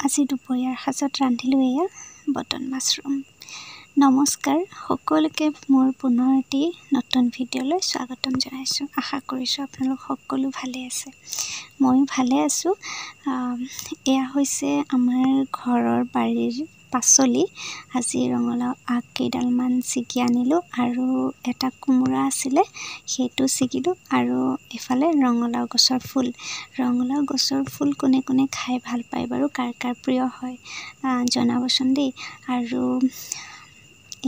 আজি দুপৰীয়াৰ সাজত ৰান্ধিলোঁ এয়া বটন মাছৰুম। নমস্কাৰ সকলোকে মোৰ পুনৰ এটি নতুন ভিডিঅ'লৈ স্বাগতম জনাইছোঁ। আশা কৰিছোঁ আপোনালোক সকলো ভালে আছে। ময়ো ভালে আছোঁ। এয়া হৈছে আমাৰ ঘৰৰ বাৰীৰ পাচলি। আজি ৰঙালাও আগ কেইডালমান ছিগি আনিলোঁ আৰু এটা কোমোৰা আছিলে সেইটো ছিগিলোঁ আৰু এফালে ৰঙালাও গছৰ ফুল। ৰঙালাও গছৰ ফুল কোনে কোনে খাই ভাল পায় বাৰু, কাৰ কাৰ প্ৰিয় হয় জনাবচোন দেই। আৰু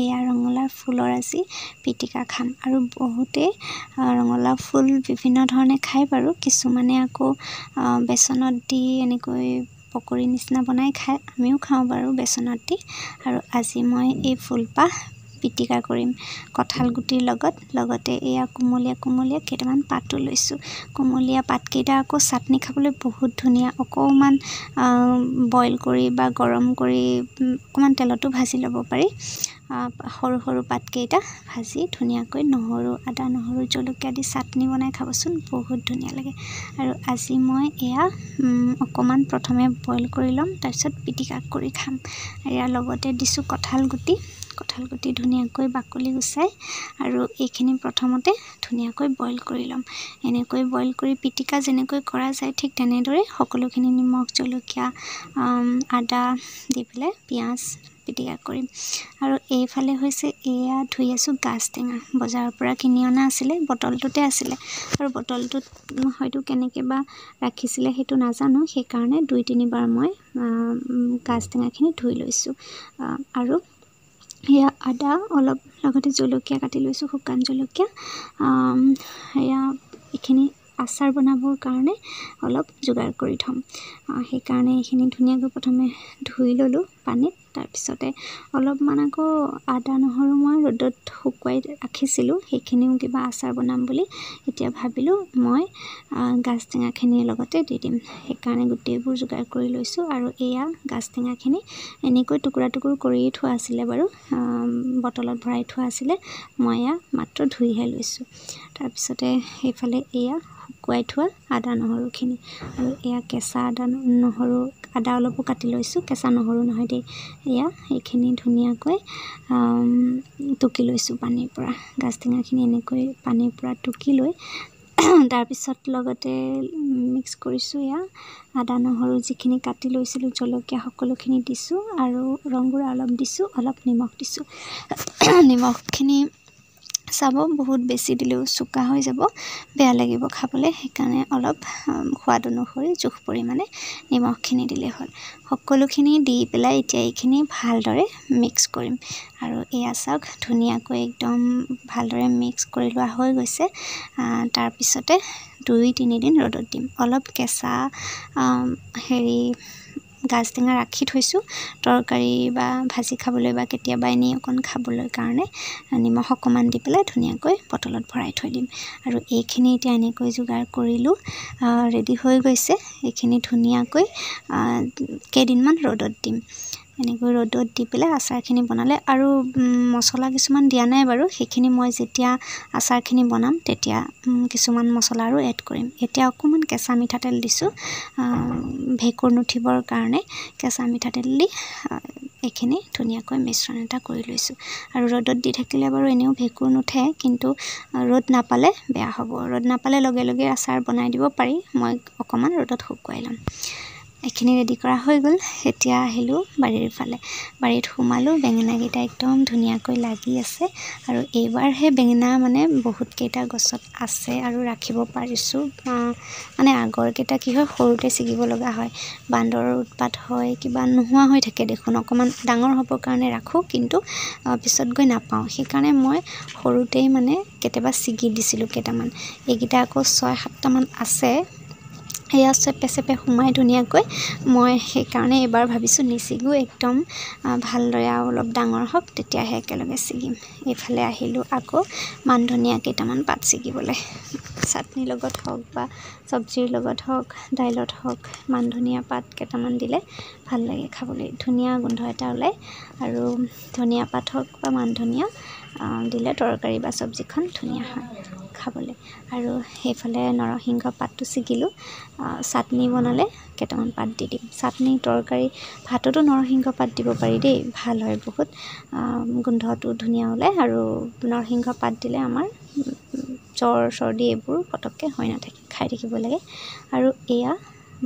এয়া ৰঙালাও ফুলৰ আজি পিটিকা খাম। আৰু বহুতেই ৰঙালাও ফুল বিভিন্ন ধৰণে খায় বাৰু, কিছুমানে আকৌ বেচনত দি এনেকৈ পকৰি নিচিনা বনাই খায়, আমিও খাওঁ বাৰু বেচনত দি। আৰু আজি মই এই ফুলপাহ পিটিকা কৰিম কঁঠাল গুটিৰ লগতে এয়া কোমলীয়া কেইটামান পাতো লৈছোঁ। কোমলীয়া পাতকেইটা আকৌ চাটনি খাবলৈ বহুত ধুনীয়া। অকণমান বইল কৰি বা গৰম কৰি অকণমান তেলতো ভাজি ল'ব পাৰি। সৰু সৰু পাতকেইটা ভাজি ধুনীয়াকৈ আদা নহৰু জলকীয়া দি চাটনি বনাই খাবচোন, বহুত ধুনীয়া লাগে। আৰু আজি মই এয়া অকণমান প্ৰথমে বইল কৰি ল'ম, তাৰপিছত পিটিকা কৰি খাম। ইয়াৰ লগতে দিছোঁ কঁঠাল গুটি ধুনীয়াকৈ বাকলি গুচাই আৰু এইখিনি প্ৰথমতে ধুনীয়াকৈ বইল কৰি ল'ম। এনেকৈ বইল কৰি পিটিকা যেনেকৈ কৰা যায় ঠিক তেনেদৰে সকলোখিনি নিমখ জলকীয়া আদা দি পেলাই পিঁয়াজ পিটিকা কৰিম। আৰু এইফালে হৈছে এয়া ধুই আছোঁ গাজ টেঙা, বজাৰৰ পৰা কিনি অনা আছিলে, বটলটোতে আছিলে আৰু বটলটোত হয়তো কেনেকৈ বা ৰাখিছিলে সেইটো নাজানো, সেইকাৰণে 2-3 বাৰ মই গাজ টেঙাখিনি ধুই লৈছোঁ। আৰু সেয়া আদা অলপ লগতে জলকীয়া কাটি লৈছোঁ, শুকান জলকীয়া। সেয়া এইখিনি আচাৰ বনাবৰ কাৰণে অলপ যোগাৰ কৰি থ'ম, সেইকাৰণে এইখিনি ধুনীয়াকৈ প্ৰথমে ধুই ল'লোঁ পানীত। তাৰপিছতে অলপমান আকৌ আদা নহৰু মই ৰ'দত শুকুৱাই ৰাখিছিলোঁ, সেইখিনিও কিবা আচাৰ বনাম বুলি। এতিয়া ভাবিলোঁ মই গাজ টেঙাখিনিৰ লগতে দি দিম, সেইকাৰণে গোটেইবোৰ যোগাৰ কৰি লৈছোঁ। আৰু এয়া গাজ টেঙাখিনি এনেকৈ টুকুৰা কৰি থোৱা আছিলে বাৰু, বটলত ভৰাই থোৱা আছিলে, মই এয়া মাত্ৰ ধুইহে লৈছোঁ। তাৰপিছতে সেইফালে এয়া শুকুৱাই থোৱা আদা নহৰুখিনি আৰু এয়া কেঁচা আদা অলপো কাটি লৈছোঁ, কেঁচা নহৰু নহয় দেই। এয়া এইখিনি ধুনীয়াকৈ টুকি লৈছোঁ পানীৰ পৰা। গাজ টেঙাখিনি এনেকৈ পানীৰ পৰা টুকি লৈ তাৰপিছত লগতে মিক্স কৰিছোঁ এয়া আদা নহৰু যিখিনি কাটি লৈছিলোঁ, জলকীয়া সকলোখিনি দিছোঁ আৰু ৰংগুড়া অলপ দিছোঁ, অলপ নিমখ দিছোঁ। নিমখখিনি চাব, বহুত বেছি দিলেও চোকা হৈ যাব, বেয়া লাগিব খাবলৈ, সেইকাৰণে অলপ সোৱাদ অনুসৰি জোখ পৰিমাণে নিমখখিনি দিলেই হ'ল। সকলোখিনি দি পেলাই এতিয়া এইখিনি ভালদৰে মিক্স কৰিম। আৰু এয়া চাওক ধুনীয়াকৈ একদম ভালদৰে মিক্স কৰি লোৱা হৈ গৈছে। তাৰপিছতে 2-3 দিন ৰ'দত দিম। অলপ কেঁচা গাজ টেঙা ৰাখি থৈছোঁ তৰকাৰী বা ভাজি খাবলৈ বা কেতিয়াবা এনেই অকণ খাবলৈ কাৰণে, নিমখ অকণমান দি পেলাই ধুনীয়াকৈ বটলত ভৰাই থৈ দিম। আৰু এইখিনি এতিয়া এনেকৈ যোগাৰ কৰিলোঁ, ৰেডি হৈ গৈছে। এইখিনি ধুনীয়াকৈ কেইদিনমান ৰ'দত দিম। এনেকৈ ৰ'দত দি পেলাই আচাৰখিনি বনালে, আৰু মছলা কিছুমান দিয়া নাই বাৰু, সেইখিনি মই যেতিয়া আচাৰখিনি বনাম তেতিয়া কিছুমান মছলা আৰু এড কৰিম। এতিয়া অকণমান কেঁচা মিঠাতেল দিছোঁ, ভেঁকুৰ নুঠিবৰ কাৰণে কেঁচা মিঠাতেল দি এইখিনি ধুনীয়াকৈ মিশ্ৰণ এটা কৰি লৈছোঁ। আৰু ৰ'দত দি থাকিলে বাৰু এনেও ভেঁকুৰ নুঠে, কিন্তু ৰ'দ নাপালে বেয়া হ'ব। ৰ'দ নাপালে লগে লগে আচাৰ বনাই দিব পাৰি, মই অকণমান ৰ'দত শুকুৱাই ল'ম। এইখিনি ৰেডি কৰা হৈ গ'ল। এতিয়া আহিলোঁ বাৰীৰ ফালে। বাৰীত সোমালোঁ, বেঙেনাকেইটা একদম ধুনীয়াকৈ লাগি আছে। আৰু এইবাৰহে বেঙেনা মানে বহুতকেইটা গছত আছে আৰু ৰাখিব পাৰিছোঁ। মানে আগৰকেইটা কি হয়, সৰুতে ছিগিব লগা হয়, বান্দৰৰ উৎপাত হয়, কিবা নোহোৱা হৈ থাকে দেখোন। অকণমান ডাঙৰ হ'বৰ কাৰণে ৰাখোঁ, কিন্তু পিছত গৈ নাপাওঁ, সেইকাৰণে মই সৰুতেই মানে কেতিয়াবা ছিগি দিছিলোঁ কেইটামান। এইকেইটা আকৌ 6-7টামান আছে, এয়া চেপে সোমাই ধুনীয়াকৈ। মই সেইকাৰণে এইবাৰ ভাবিছোঁ নিছিগো, একদম ভালদৰে আৰু অলপ ডাঙৰ হওক তেতিয়াহে একেলগে ছিগিম। এইফালে আহিলোঁ আকৌ মান ধনিয়া কেইটামান পাত ছিগিবলৈ। চাটনিৰ লগত হওক বা চব্জিৰ লগত হওক, দাইলত হওক, মান ধনিয়া পাত কেইটামান দিলে ভাল লাগে খাবলৈ, ধুনীয়া গোন্ধ এটা ওলায়। আৰু ধনিয়া পাত হওক বা মান ধনিয়া দিলে তৰকাৰী বা চব্জিখন ধুনীয়া হয় খাবলৈ। আৰু সেইফালে নৰসিংহ পাতটো ছিগিলোঁ, চাটনি বনালে কেইটামান পাত দি দিম। চাটনি তৰকাৰী ভাততো নৰসিংহ পাত দিব পাৰি দেই, ভাল হয় বহুত, গোন্ধটো ধুনীয়া ওলায়। আৰু নৰসিংহ পাত দিলে আমাৰ জ্বৰ চৰ্দি এইবোৰ পটককৈ হৈ নাথাকে, খাই থাকিব লাগে। আৰু এয়া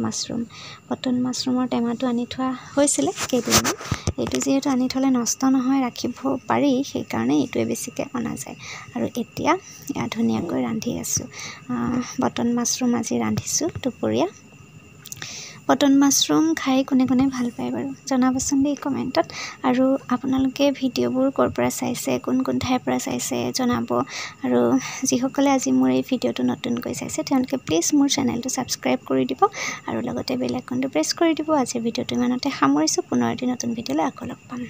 মাছৰুম, বটন মাছৰুমৰ টেমাটো আনি থোৱা হৈছিলে কেইদিনমান। এইটো যিহেতু আনি থ'লে নষ্ট নহয়, ৰাখিব পাৰি, সেইকাৰণে এইটোৱে বেছিকৈ অনা যায়। আৰু এতিয়া এয়া ধুনীয়াকৈ ৰান্ধি আছোঁ। বটন মাছৰুম আজি ৰান্ধিছোঁ দুপৰীয়া। বটন মাছৰুম খাই কোনে কোনে ভাল পায় বাৰু জনাবচোন দেই কমেণ্টত। আৰু আপোনালোকে ভিডিঅ'বোৰ ক'ৰ পৰা চাইছে, কোন কোন ঠাইৰ পৰা চাইছে জনাব। আৰু যিসকলে আজি মোৰ এই ভিডিঅ'টো নতুনকৈ চাইছে তেওঁলোকে প্লিজ মোৰ চেনেলটো ছাবস্ক্ৰাইব কৰি দিব আৰু লগতে বেল আইকনটো প্ৰেছ কৰি দিব। আজিৰ ভিডিঅ'টো ইমানতে সামৰিছোঁ, পুনৰ এটি নতুন ভিডিঅ'লৈ আকৌ লগ পাম।